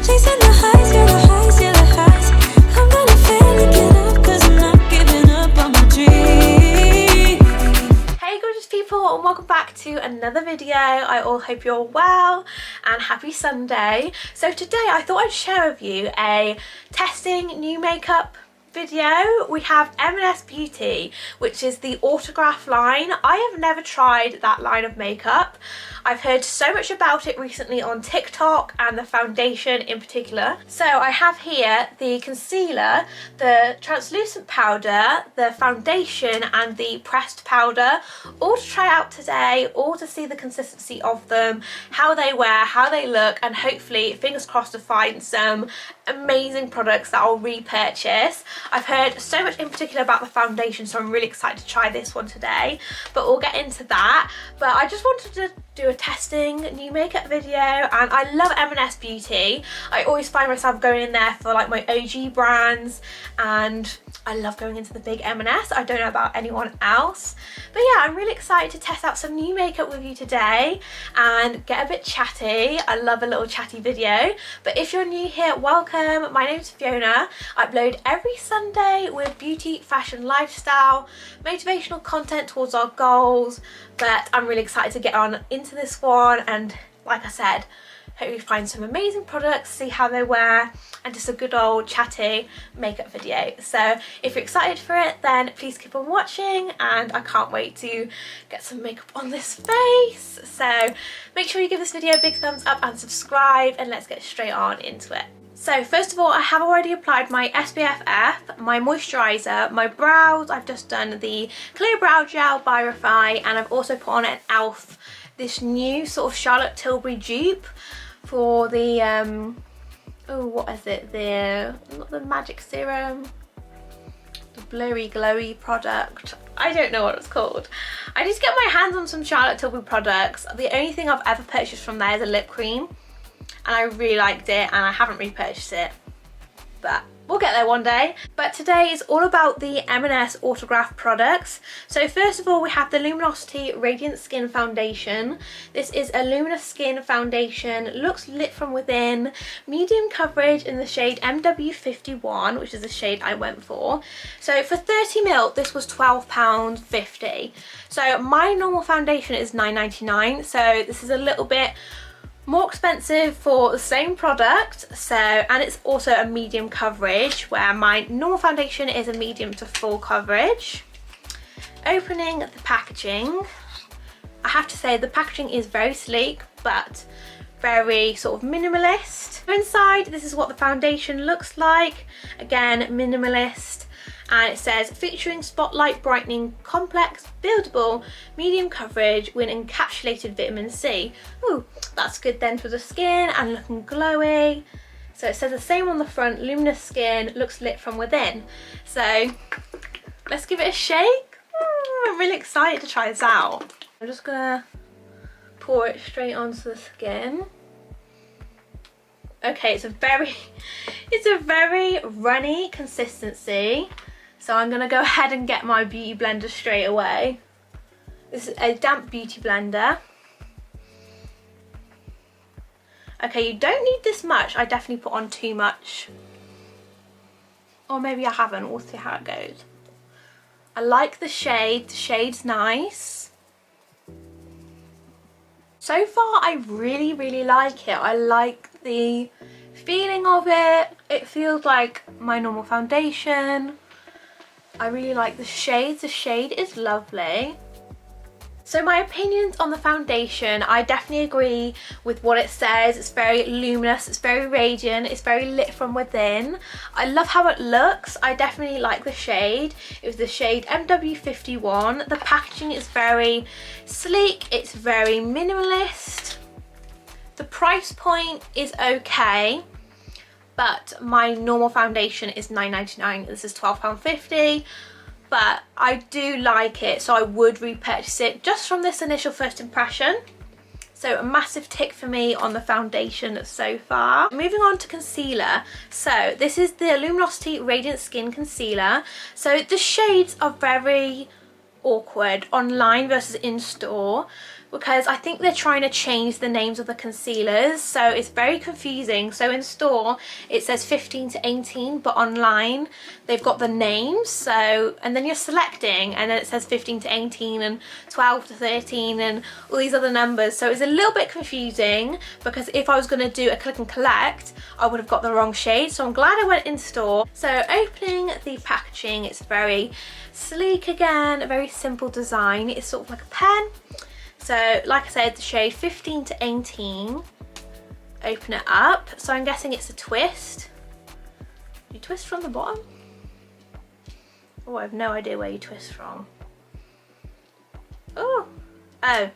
Chasing the highs, girl, the highs, yeah, the highs. I'm gonna finally get up, cause I'm not giving up on my dream. Hey gorgeous people, and welcome back to another video. I all hope you're well and happy Sunday. So today I thought I'd share with you a testing new makeup video. We have M&S Beauty, which is the Autograph line. I have never tried that line of makeup. I've heard so much about it recently on TikTok and the foundation in particular. So I have here the concealer, the translucent powder, the foundation and the pressed powder, all to try out today, all to see the consistency of them, how they wear, how they look, and hopefully, fingers crossed, to find some amazing products that I'll repurchase. I've heard so much in particular about the foundation, so I'm really excited to try this one today, but we'll get into that. But I just wanted to do a testing new makeup video, and I love M&S Beauty. I always find myself going in there for like my OG brands, and I love going into the big M&S. I don't know about anyone else, but yeah, I'm really excited to test out some new makeup with you today and get a bit chatty. I love a little chatty video. But if you're new here, welcome. My name's Fiona. I upload every Sunday with beauty, fashion, lifestyle, motivational content towards our goals, but I'm really excited to get on into this one, and like I said, hopefully find some amazing products, see how they wear, and just a good old chatty makeup video. So if you're excited for it, then please keep on watching, and I can't wait to get some makeup on this face. So make sure you give this video a big thumbs up and subscribe, and let's get straight on into it. So first of all, I have already applied my SPF, my moisturiser, my brows. I've just done the Clear Brow Gel by Refy, and I've also put on an e.l.f. this new sort of Charlotte Tilbury dupe for the oh, what is it, not the magic serum, the blurry glowy product, I don't know what it's called. I need to get my hands on some Charlotte Tilbury products. The only thing I've ever purchased from there is a lip cream, and I really liked it, and I haven't repurchased it, but we'll get there one day. But today is all about the M&S Autograph products. So first of all, we have the Luminosity Radiant Skin Foundation. This is a luminous skin foundation, looks lit from within, medium coverage in the shade MW51, which is the shade I went for. So for 30ml, this was £12.50. So my normal foundation is £9.99, so this is a little bit more expensive for the same product. So, and it's also a medium coverage, where my normal foundation is a medium to full coverage. Opening the packaging, I have to say the packaging is very sleek but very sort of minimalist. Inside, this is what the foundation looks like. Again, minimalist. And it says, featuring Spotlight Brightening Complex Buildable Medium Coverage with Encapsulated Vitamin C. Ooh, that's good then for the skin and looking glowy. So it says the same on the front, luminous skin, looks lit from within. So let's give it a shake. I'm really excited to try this out. I'm just gonna pour it straight onto the skin. Okay, it's a very runny consistency. So I'm gonna go ahead and get my beauty blender straight away. This is a damp beauty blender. Okay, you don't need this much. I definitely put on too much. Or maybe I haven't, we'll see how it goes. I like the shade, the shade's nice. So far, I really like it. I like the feeling of it. It feels like my normal foundation. I really like the shade. The shade is lovely. So my opinions on the foundation, I definitely agree with what it says. It's very luminous, it's very radiant, it's very lit from within. I love how it looks. I definitely like the shade. It was the shade MW51. The packaging is very sleek, it's very minimalist. The price point is okay, but my normal foundation is £9.99. This is £12.50. But I do like it, so I would repurchase it just from this initial first impression. So a massive tick for me on the foundation so far. Moving on to concealer. So this is the Luminosity Radiant Skin Concealer. So the shades are very awkward online versus in store. because I think they're trying to change the names of the concealers, so it's very confusing. So in store it says 15 to 18, but online they've got the names, so, and then you're selecting and then it says 15 to 18 and 12 to 13 and all these other numbers, so it's a little bit confusing because if I was going to do a click and collect I would have got the wrong shade, so I'm glad I went in store. So opening the packaging, it's very sleek again, a very simple design. It's sort of like a pen. So like I said, the shade 15 to 18. Open it up. So I'm guessing it's a twist. You twist from the bottom? Oh, I have no idea where you twist from. Oh. Oh.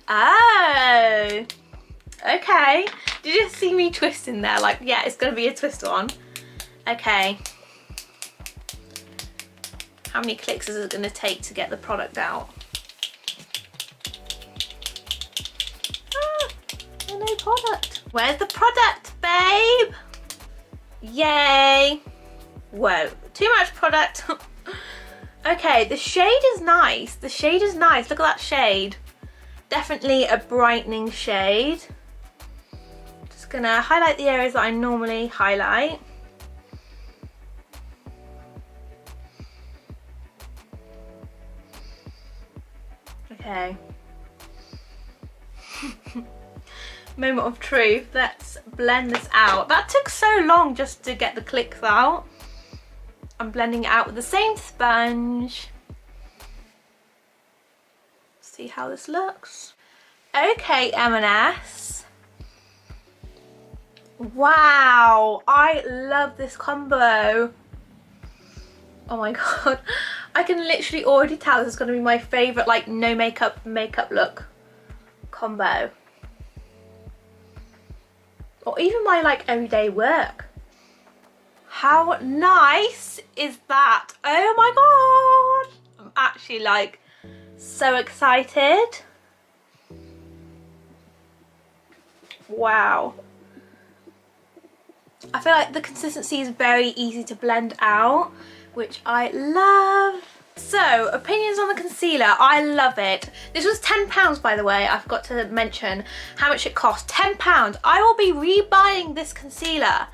Oh. Okay. Did you see me twisting there? Like, yeah, it's going to be a twist one. Okay. How many clicks is it going to take to get the product out? No product. Where's the product, babe? Yay. Whoa, too much product. Okay, the shade is nice. The shade is nice. Look at that shade. Definitely a brightening shade. Just gonna highlight the areas that I normally highlight. Okay. Moment of truth. Let's blend this out. That took so long just to get the clicks out. I'm blending it out with the same sponge. See how this looks. Okay, M&S. Wow, I love this combo. Oh my god. I can literally already tell this is going to be my favourite, like, no makeup look combo. Or even my, like, everyday work. How nice is that? Oh my god! I'm actually, like, so excited. Wow. I feel like the consistency is very easy to blend out, which I love. So, opinions on the concealer. I love it. This was £10, by the way. I forgot to mention how much it cost. £10. I will be rebuying this concealer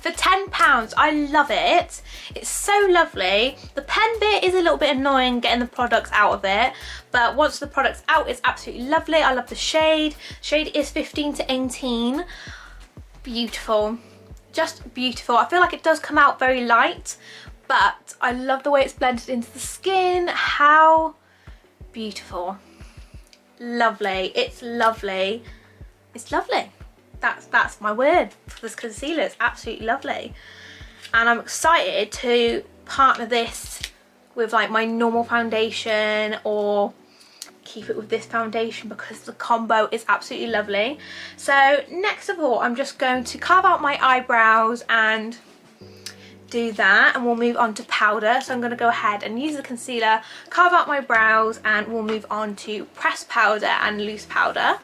for £10. I love it. It's so lovely. The pen bit is a little bit annoying getting the products out of it, but once the product's out, it's absolutely lovely. I love the shade. Shade is 15 to 18. Beautiful. Just beautiful. I feel like it does come out very light, but I love the way it's blended into the skin. How beautiful. Lovely. It's lovely. It's lovely. That's my word for this concealer. It's absolutely lovely. And I'm excited to partner this with, like, my normal foundation or keep it with this foundation because the combo is absolutely lovely. So next of all, I'm just going to carve out my eyebrows and do that, and we'll move on to powder. So I'm going to go ahead and use the concealer, carve out my brows, and we'll move on to pressed powder and loose powder.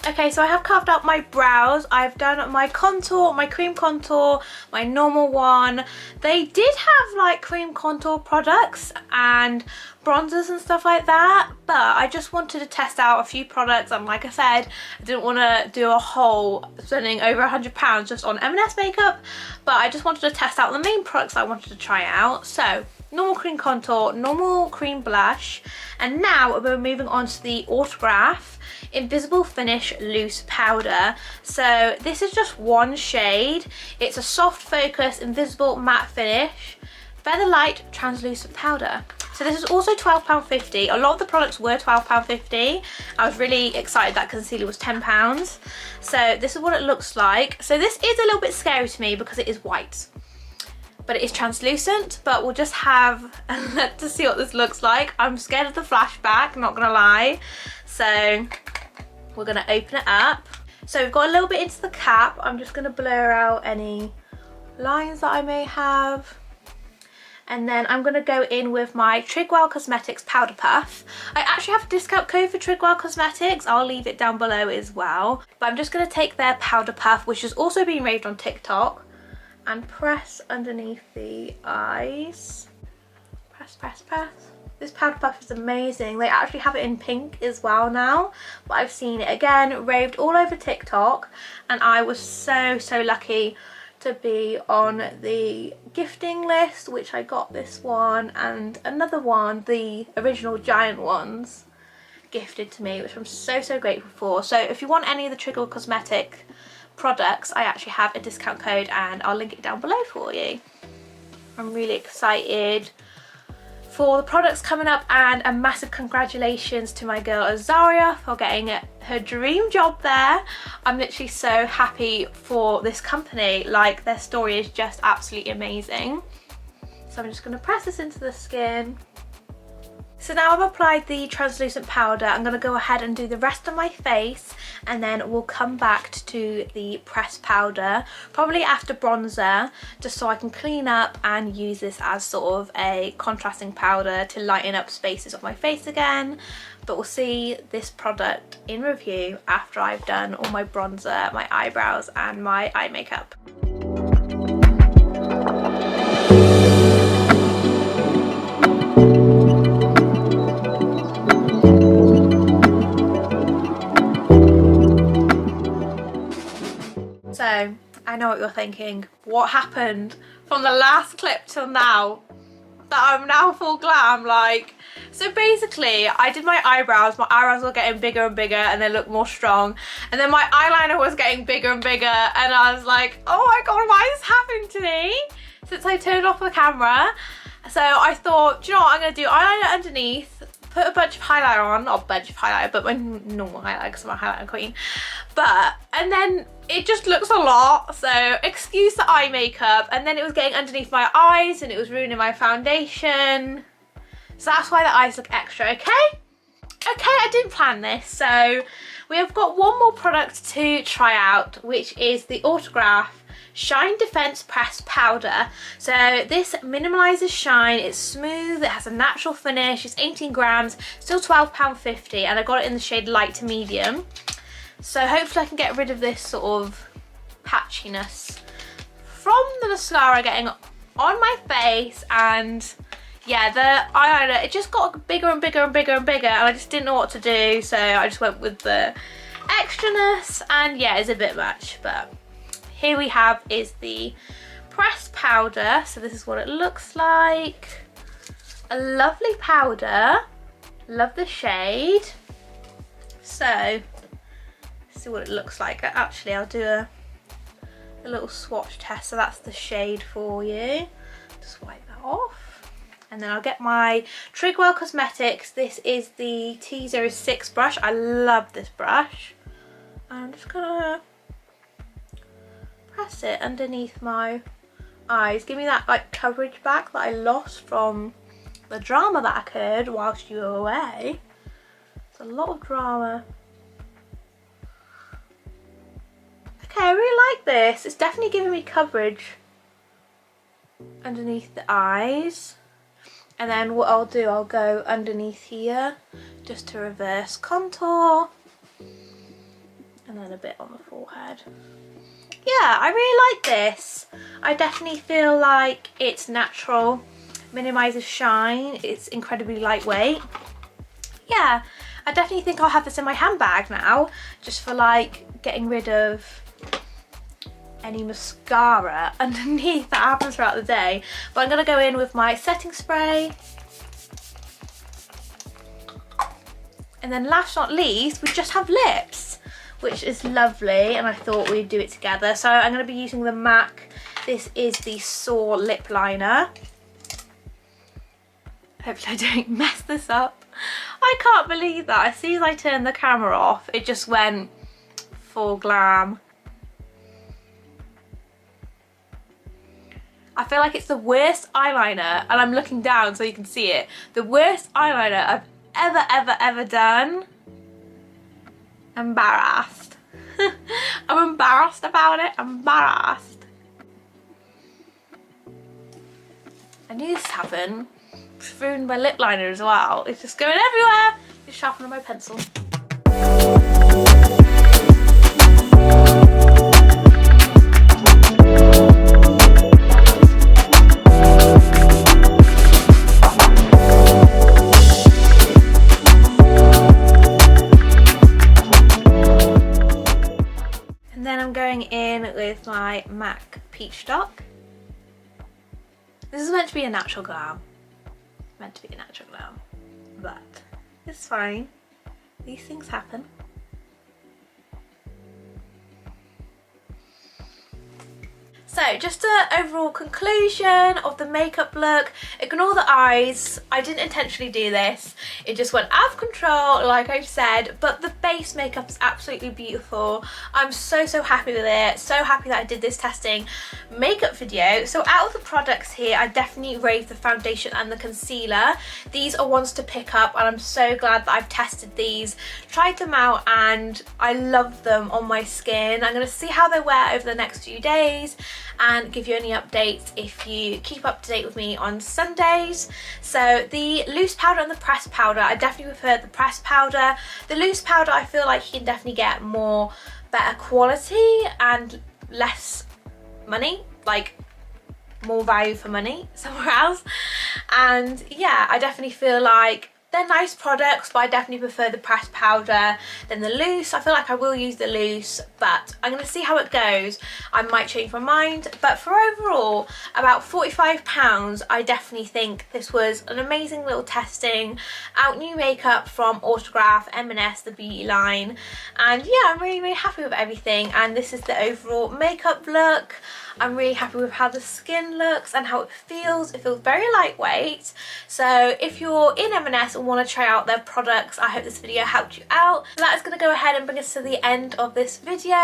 Okay, so I have carved out my brows. I've done my contour, my cream contour, my normal one. They did have, like, cream contour products and bronzers and stuff like that, but I just wanted to test out a few products, and like I said, I didn't want to do a whole spending over £100 just on M&S makeup, but I just wanted to test out the main products I wanted to try out. So normal cream contour, normal cream blush, and now we're moving on to the Autograph Invisible Finish Loose Powder. So this is just one shade. It's a soft focus invisible matte finish feather light translucent powder. So this is also £12.50. A lot of the products were £12.50. I was really excited that concealer was £10. So this is what it looks like. So this is a little bit scary to me because it is white, but it is translucent. But we'll just have a look to see what this looks like. I'm scared of the flashback, not gonna lie. So we're gonna open it up. So we've got a little bit into the cap. I'm just gonna blur out any lines that I may have. And then I'm going to go in with my Trigwell Cosmetics Powder Puff. I actually have a discount code for Trigwell Cosmetics. I'll leave it down below as well. But I'm just going to take their Powder Puff, which has also been raved on TikTok, and press underneath the eyes. Press, press, press. This powder puff is amazing. They actually have it in pink as well now, but I've seen it again raved all over TikTok, and I was so lucky to be on the gifting list, which I got this one and another one, the original giant ones, gifted to me, which I'm so grateful for. So if you want any of the Trigwell Cosmetic products, I actually have a discount code and I'll link it down below for you. I'm really excited for the products coming up, and a massive congratulations to my girl Azaria for getting her dream job there. I'm literally so happy for this company. Like, their story is just absolutely amazing. So I'm just going to press this into the skin. So now I've applied the translucent powder, I'm going to go ahead and do the rest of my face, and then we'll come back to the pressed powder, probably after bronzer, just so I can clean up and use this as sort of a contrasting powder to lighten up spaces of my face again. But we'll see this product in review after I've done all my bronzer, my eyebrows and my eye makeup. So, I know what you're thinking. What happened from the last clip till now that I'm now full glam? Like, so basically I did my eyebrows were getting bigger and bigger and they look more strong, and then my eyeliner was getting bigger and bigger, and I was like, oh my god, why is this happening to me since I turned off the camera? So I thought, do you know what I'm going to do? Eyeliner underneath, put a bunch of highlighter on, not a bunch of highlighter, but my normal highlighter because I'm a highlighter queen. And then it just looks a lot, so excuse the eye makeup. And then it was getting underneath my eyes and it was ruining my foundation. So that's why the eyes look extra, okay? Okay, I didn't plan this. So we have got one more product to try out, which is the Autograph Shine Defense Pressed Powder. So this minimalizes shine, it's smooth, it has a natural finish, it's 18 grams, still £12.50, and I got it in the shade light to medium. So hopefully I can get rid of this sort of patchiness from the mascara getting on my face. And yeah, the eyeliner, it just got bigger and bigger and bigger and bigger, and I just didn't know what to do, so I just went with the extraness, and yeah, it's a bit much. But here we have is the pressed powder. So this is what it looks like. A lovely powder. Love the shade. So, see what it looks like. Actually, I'll do a little swatch test. So that's the shade for you. Just wipe that off. And then I'll get my Trigwell Cosmetics. This is the T06 brush. I love this brush. I'm just gonna press it underneath my eyes. Give me that like coverage back that I lost from the drama that occurred whilst you were away. It's a lot of drama. Okay, I really like this. It's definitely giving me coverage underneath the eyes. And then what I'll do, I'll go underneath here just to reverse contour. And then a bit on the forehead. Yeah, I really like this. I definitely feel like it's natural, minimises shine, it's incredibly lightweight. Yeah, I definitely think I'll have this in my handbag now, just for like getting rid of any mascara underneath that happens throughout the day. But I'm going to go in with my setting spray. And then last but not least, we just have lips, which is lovely, and I thought we'd do it together. So I'm going to be using the MAC. This is the Soar Lip Liner. Hopefully I don't mess this up. I can't believe that. As soon as I turned the camera off, it just went full glam. I feel like it's the worst eyeliner, and I'm looking down so you can see it. The worst eyeliner I've ever done. Embarrassed. I'm embarrassed about it. I'm embarrassed. I knew this happened. It's ruined my lip liner as well. It's just going everywhere. It's sharpening my pencil. And then I'm going in with my MAC Peach Stock. This is meant to be a natural glam. Meant to be a natural glam. But it's fine. These things happen. So just an overall conclusion of the makeup look. Ignore the eyes. I didn't intentionally do this. It just went out of control, like I've said, but the base makeup is absolutely beautiful. I'm so happy with it. So happy that I did this testing makeup video. So out of the products here, I definitely rate the foundation and the concealer. These are ones to pick up, and I'm so glad that I've tested these, tried them out, and I love them on my skin. I'm gonna see how they wear over the next few days and give you any updates if you keep up to date with me on Sundays. So the loose powder and the pressed powder, I definitely prefer the pressed powder. The loose powder, I feel like you can definitely get more better quality and less money, like more value for money somewhere else. And yeah, I definitely feel like they're nice products, but I definitely prefer the pressed powder than the loose. I feel like I will use the loose, but I'm going to see how it goes. I might change my mind, but for overall about £45, I definitely think this was an amazing little testing out new makeup from Autograph, M&S, the beauty line. And yeah, I'm really happy with everything, and this is the overall makeup look. I'm really happy with how the skin looks and how it feels. It feels very lightweight. So if you're in M&S and want to try out their products, I hope this video helped you out. So that is going to go ahead and bring us to the end of this video.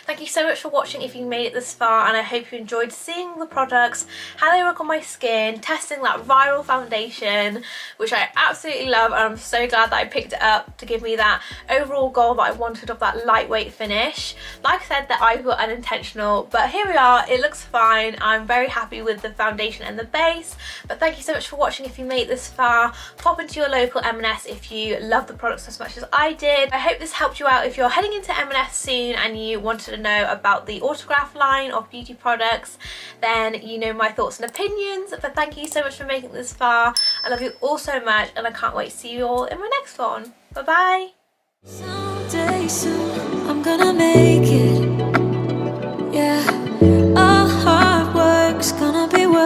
Thank you so much for watching if you made it this far, and I hope you enjoyed seeing the products, how they work on my skin, testing that viral foundation, which I absolutely love, and I'm so glad that I picked it up to give me that overall goal that I wanted of that lightweight finish. Like I said, the eyes were unintentional, but here we are. It looks fine. I'm very happy with the foundation and the base. But thank you so much for watching if you made it this far. Pop into your local M&S if you love the products as much as I did. I hope this helped you out if you're heading into M&S soon and you wanted to know about the Autograph line of beauty products. Then you know my thoughts and opinions. But thank you so much for making it this far. I love you all so much, and I can't wait to see you all in my next one. Bye bye. Someday soon I'm gonna make it, yeah.